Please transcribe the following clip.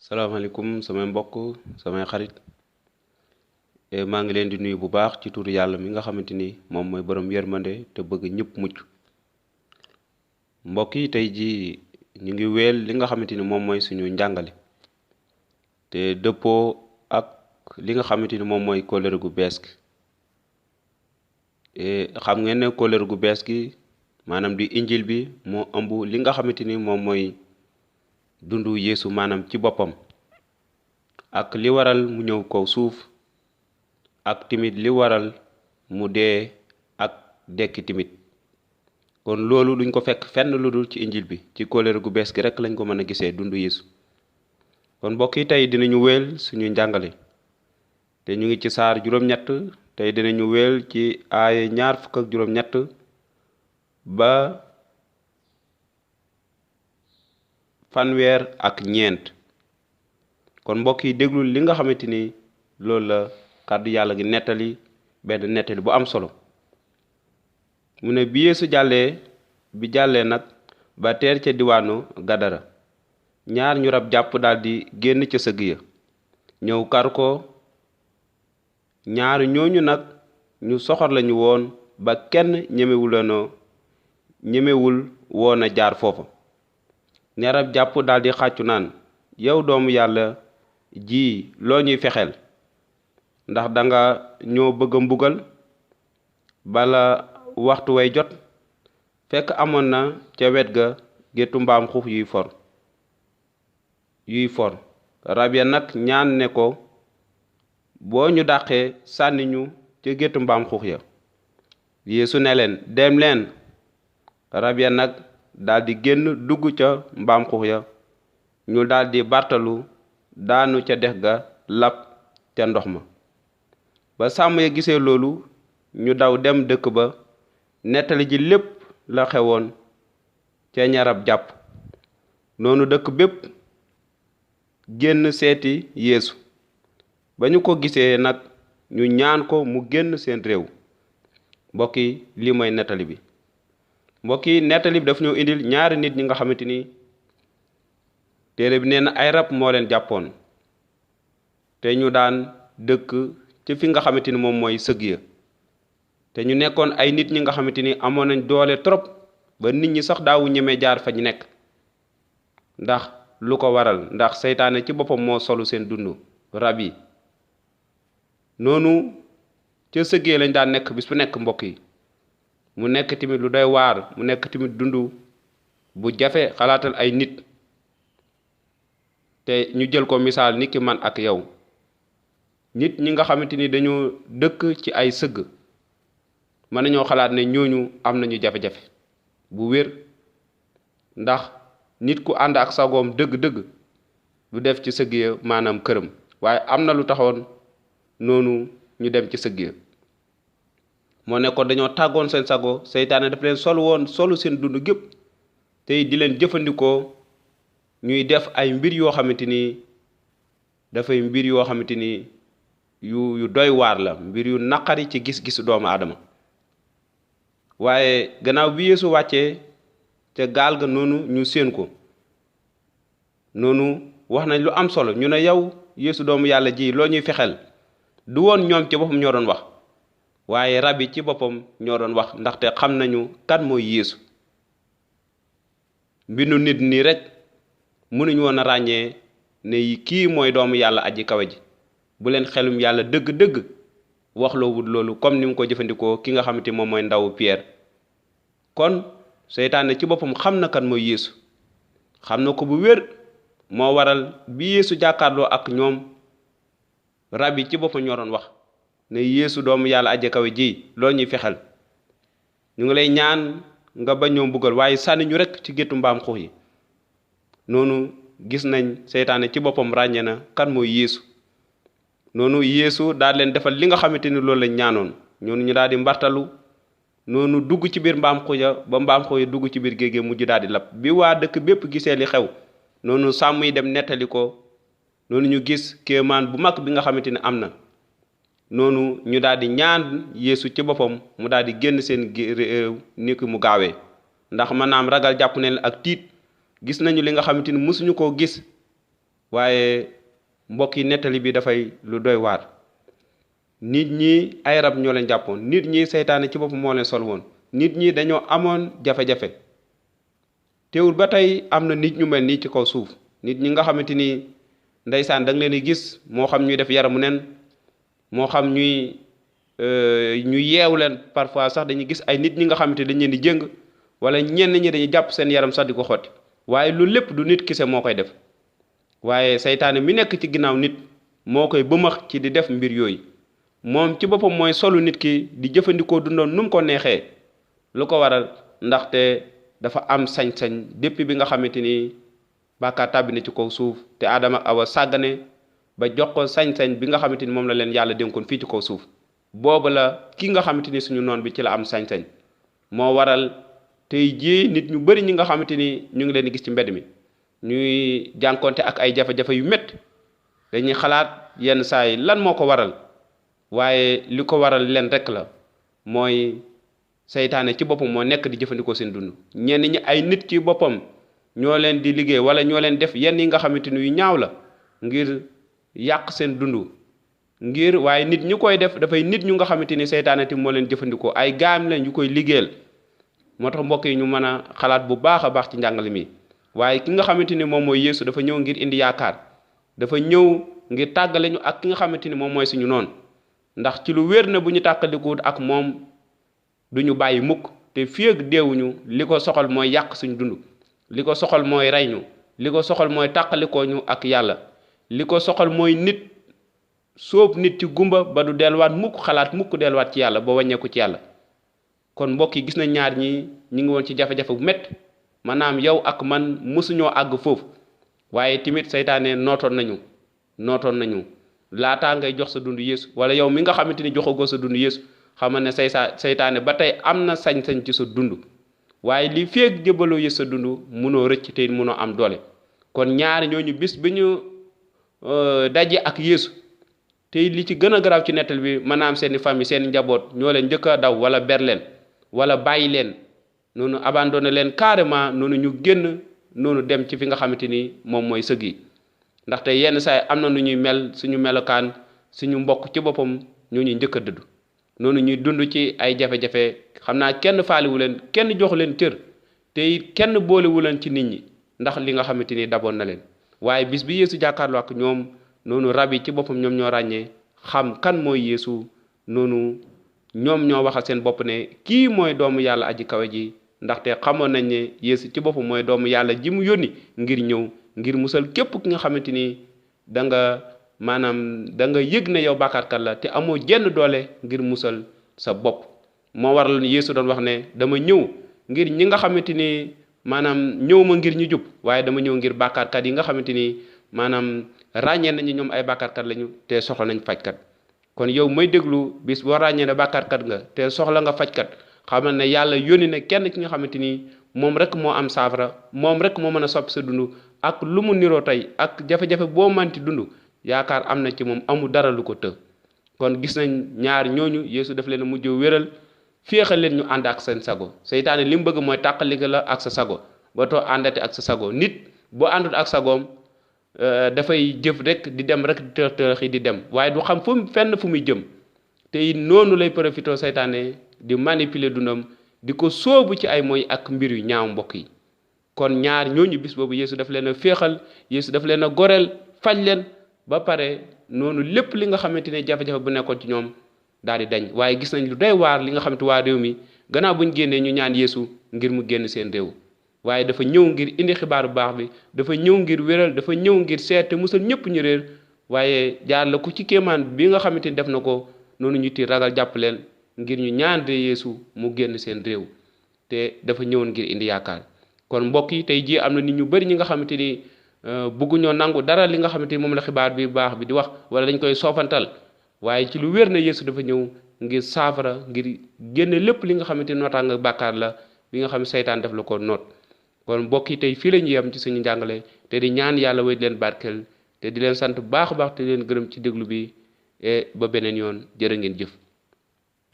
salaamaaleykum samay mbokk samay xarit maa ngi leen di nuyu bu baax ci turu yàlla mi nga xamante ni moom mooy borom yërmande te bëgg ñëpp mucc mbokk yi tey jii ñu ngi wéel li nga xamante ni moom mooy suñu njàngale te dëppoo ak li nga xamante ni moom mooy kóllëre gu bees gi xam ngeen ne kóllëre gu bees gi maanaam di injil bi moo ëmb li nga xamante ni moom mooy dundu Yeesu maanaam ci boppam ak li waral mu ñëw kaw suuf ak timit li waral mu dee ak dekki timit kon loolu duñ ko fekk fenn lu dul ci injil bi ci kóllëre gu bees gi rek lañ ko mën a gisee dundu Yeesu kon mbokk yi tey dinañu wéel suñu njàngale te ñu ngi ci saar juróom-ñett tey dinañu wéel ci aaya ñaar fukk ak juróom-ñett ba fanweer ak ñeent kon mbokk yi déglu li nga xamante ni loolu la kàddu yàlla gi nettali benn nettali bu am solo mu ne bi Yeesu jàllee nag ba teer ca diwaanu Gadara ñaar ñu rab jàpp daldi génn ca sëgg ya ñëw kar ko ñaar ñooñu nag ñu soxor lañu woon ba kenn ñemewul woon a jaar foofa ña rab jàpp daldi xàccu naan yow doomu yàlla ji loo ñuy fexeel ndax danga ñoo bëgg a mbugal bala waxtu way jot fekk amoon na ca wet ga géttu mbaam xuux yuy for rab ya nag ñaan ne ko boo ñu dàqee sànni ñu ca géttu mbaam xuux ya Yeesu ne leen dem leen rab ya nag daldi génn dugg ca mbaam xuux ya ñu daldi bartalu daanu ca dex ga lab ca ndox ma ba sàmm ya gisee loolu ñu daw dem dëkk ba nettali ji lépp la xewoon ca ña rab jàpp noonu dëkk bépp génn seeti Yeesu ba ñu ko gisee nag ñu ñaan ko mu génn seen réew mbokk yi lii mooy nettali bi mbokk yi nettali bi daf ñoo indil ñaari nit ñi nga xamante ni téere bi nee na ay rab moo leen jàppoon te ñu daan dëkk ci fi nga xamante ni moom mooy sëg ya te ñu nekkoon ay nit ñi nga xamante ni amoon nañ doole trop ba nit ñi sax daawu ñeme jaar fa ñu nekk ndax lu ko waral ndax seytaane ci boppam moo solu seen dund rab yi noonu ca sëg ya lañ daan nekk bis bu nekk mbokk yi mu nekk tamit lu doy waar mu nekk tamit dund bu jafe xalaatal ay nit te ñu jël ko misaal nit ki man ak yow nit ñi nga xamante ni dañoo dëkk ci ay sëgg mën nañoo xalaat ne ñooñu am nañu jafe-jafe bu wér ndax nit ku ànd ak sagoom dëgg-dëgg du def ci sëgg ya maanaam këram waaye am na lu taxoon noonu ñu dem ci sëgg ya moo nekkoon dañoo tàggoon seen sago seytaane daf leen solu seen dund gépp tey di leen jëfandikoo ñuy def ay mbir yoo xamante ni dafay mbir yoo xamante ni yu doy waar la mbir yu naqari ci gis-gisu doomu aadama waaye gannaaw bi Yeesu wàccee ca gaal ga noonu ñu séen ko noonu wax nañ lu am solo ñu ne yow Yeesu doomu yàlla ji loo ñuy fexeel du woon ñoom ci boppam ñoo doon wax waaye rab yi ci boppam ñoo doon wax ndaxte xam nañu kan mooy Yeesu mbindu nit nii rek mënuñu woon a ràññee ne kii mooy doomu yàlla aji kawe ji bu leen xelum yàlla dëgg-dëgg wax loo wut loolu comme ni mu ko jëfandikoo ki nga xamante moom mooy ndawu Pierre kon seytaane ci boppam xam na kan mooy Yeesu xam na ko bu wér moo waral bi Yeesu jàkkaarloo ak ñoom rab yi ci boppam ñoo doon wax ne Yeesu doomu yàlla aji kawe ji loo ñuy fexel ñu ngi lay ñaan nga bañ ñoo mbugal waaye sànni ñu rek ci géttu mbaam xuux yi noonu gis nañ seytaane ci boppam ràññee na kan mooy Yeesu noonu Yeesu daal leen defal li nga xamante ni loolu lañ ñaanoon ñoonu ñu daal di mbartalu noonu dugg ci biir mbaam xuux ya ba mbaam xuux ya dugg ci biir géej gi mujj daal di lab bi waa dëkk bépp gisee li xew noonu sàmm yi dem nettali ko noonu ñu gis kéemaan bu mag bi nga xamante ni am na noonu ñu daal di ñaan Yeesu ci boppam mu daal di génn seen réew ni ki mu gaawee ndax maanaam ragal jàpp ne ak tiit gis nañu li nga xamante ni mësuñu koo gis waaye mbokk yi nettali bi dafay lu doy waar. nit ñi ay rab ñoo leen jàppoon, nit ñi seytaane ci boppam moo leen sol woon, nit ñi dañoo amoon jafe-jafe. teewul ba tey am na nit ñu mel nii ci kaw suuf, nit ñi nga xamante ni ndeysaan da nga leen di gis, moo xam ñuy def yaramu nen, moo xam ñu yeew leen. parfois sax dañuy gis ay nit ñi nga xamante dañ leen di jëng, wala ñenn ñi dañuy jàpp seen yaram sax di ko xotti. waaye loolu lépp du nit kese moo koy def, waaye seytaane mi nekk ci ginnaaw nit moo koy bëmax ci di def mbir yooyu. moom ci boppam mooy solu nit ki di jëfandikoo dundoon nu mu ko neexee. lu ko waral? ndaxte dafa am sañ-sañ depuis bi nga xamante ni bàkkaar tàbbi na ci kaw suuf te Aadama ak Awa sàggane ba jox ko sañ-sañ bi nga xamante ni moom la leen yàlla dénkoon fii ci kaw suuf. boobu la ki nga xamante ni suñu noon bi ci la am sañ-sañ. moo waral tey jii nit ñu bari ñi nga xamante ni ñu ngi leen di gis ci mbedd mi ñuy jànkonte ak ay jafe-jafe yu métti. dañuy xalaat yenn saa yi lan moo ko waral, waaye li ko waral leen rek la, mooy seytaane ci boppam moo nekk di jëfandikoo seen dund. ñenn ñi ay nit ci boppam ñoo leen di liggéey wala ñoo leen def yenn yi nga xamante ni yu ñaaw la ngir yàq seen dund. waaye nit ñu koy def dafay nit ñu nga xamante ni seytaane ti moo leen jëfandikoo, ay gaam leen yu koy liggéeyal. moo tax mbokk yi ñu mën a xalaat bu baax a baax ci njàngale mi. waaye ki nga xamante ni moom mooy Yeesu dafa ñëw ngir indi yaakaar, dafa ñëw ngir tàggale ñu ak ki nga xamante ni moom mooy suñu noonu. ndax ci lu wér na bu ñu tàqalikuwut ak moom duñu bàyyi mukk, te fii ak deewuñu li ko soxal mooy yàq suñu dund, li ko soxal mooy rey ñu, li ko soxal mooy tàqalikoo ñu ak yàlla, li ko soxal mooy nit sóob nit ci gumba ba du delluwaat mukk, xalaat mukk delluwaat ci yàlla ba wàññeeku ci yàlla. kon mbokk yi gis na ñaar ñi ñu ngi woon ci jafe-jafe bu métti, maanaam yow ak man mësuñoo àgg foofu, waaye tamit seytaane nootoon nañu laataa ngay jox sa dund Yeesu, wala yow mi nga xamante ni joxagoo sa dund Yeesu, xamal ne seytaane ba tey am na sañ-sañ ci sa dund. waaye li feeg jëbaloo Yeesu sa dund munoo rëcc te munoo am doole. kon ñaari ñooñu bis bi ñu daje ak Yeesu, te li ci gën a garaaw ci nettal bi maanaam seeni famille seeni njaboot ñoo leen njëkk a daw wala ber leen wala bàyyi leen noonu, abandonné leen carrément noonu, ñu génn noonu dem ci fi nga xamante ni moom mooy sëg yi. ndaxte yenn saa yi am na nu ñuy mel, suñu melokaan, suñu mbokk ci boppam ñoo ñuy njëkk a dëddu noonu, ñuy dund ci ay jafe-jafe. xam naa kenn faaliwu leen, kenn joxu leen cër, te it kenn boolewu leen ci nit ñi ndax li nga xamante ni daboon na leen. waaye bis bi Yeesu jàkkaarloo ak ñoom noonu, rab yi ci boppam ñoom ñoo ràññee xam kan mooy Yeesu. noonu ñoom ñoo waxal seen bopp ne kii mooy doomu yàlla aji kawe ji, ndaxte xamoon nañ ne Yeesu ci boppam mooy doomu yàlla ji mu yónni ngir ñëw ngir musal képp ki nga xamante ni da nga yëg ne yow bàkkaarkat la te amoo jenn doole ngir musal sa bopp. moo waral Yeesu doon wax ne dama ñëw ngir ñi nga xamante ni ñëw ma ngir ñu jub, waaye dama ñëw ngir bàkkaarkat yi nga xamante ni ràññee nañu ñoom ay bàkkaarkat lañu te soxla nañ fajkat. kon yow may déglu, bis boo ràññee ne bàkkaarkat nga te soxla nga fajkat, xamal ne yàlla yónni ne kenn ki nga xamante ni moom rek moo am saafara, moom rek moo mën a soppi sa dund. ak lu mu niroo tey ak jafe-jafe boo manti dund, yaakaar am na ci moom, amul dara lu ko të. kon gis nañ ñaar ñooñu Yeesu daf leen a mujj wéral, féexal leen ñu ànd ak seen sago. seytaane li mu bëgg mooy tàqalika la ak sa sago ba too àndate ak sa sago. nit boo àndut ak sagoom dafay jëf rek di dem rek di tëxi di dem, waaye du xam fenn fu muy jëm. te noonu lay profité seytaane di manipuler dundam, di ko sóobu ci ay mooy ak mbir yu ñaaw mbokk yi. kon ñaar ñooñu bis boobu Yeesu daf leen a féexal, Yeesu daf leen a goreel, faj leen ba pare noonu lépp li nga xamante ne jafe-jafe bu nekkoon ci ñoom daal di dañ. waaye gis nañ lu doy waar li nga xamante waa réew mi gannaaw buñ génnee ñu ñaan Yeesu ngir mu génn seen réew, waaye dafa ñëw ngir indi xibaar bu baax bi, dafa ñëw ngir wéral, dafa ñëw ngir seet te musal ñëpp ñu réer. waaye jaar la ku ci kéemaan bi nga xamante ni def na ko noonu ñu ti ragal jàpp leen ngir ñu ñaan de Yeesu mu génn seen réew, te dafa ñëwoon ngir indi yaakaar. kon mbokk yi tey jii am na nit ñu bari ñi nga xamante ni bëgguñoo nangu dara li nga xamante ni moom la xibaar bi baax bi di wax, wala dañ koy soofantal. waaye ci lu wér na Yeesu dafa ñëw ngir saafara, ngir génne lépp li nga xamante ni nootaanga bàkkaar la bi nga xam ne seytaan def la ko noot. kon mbokk yi tey fii la ñu yem ci suñu njàngale, te di ñaan yàlla way di leen barkeel, te di leen sant bu baax a baax te di leen gërëm ci déglu bi, ba beneen yoon jërë ngeen jëf.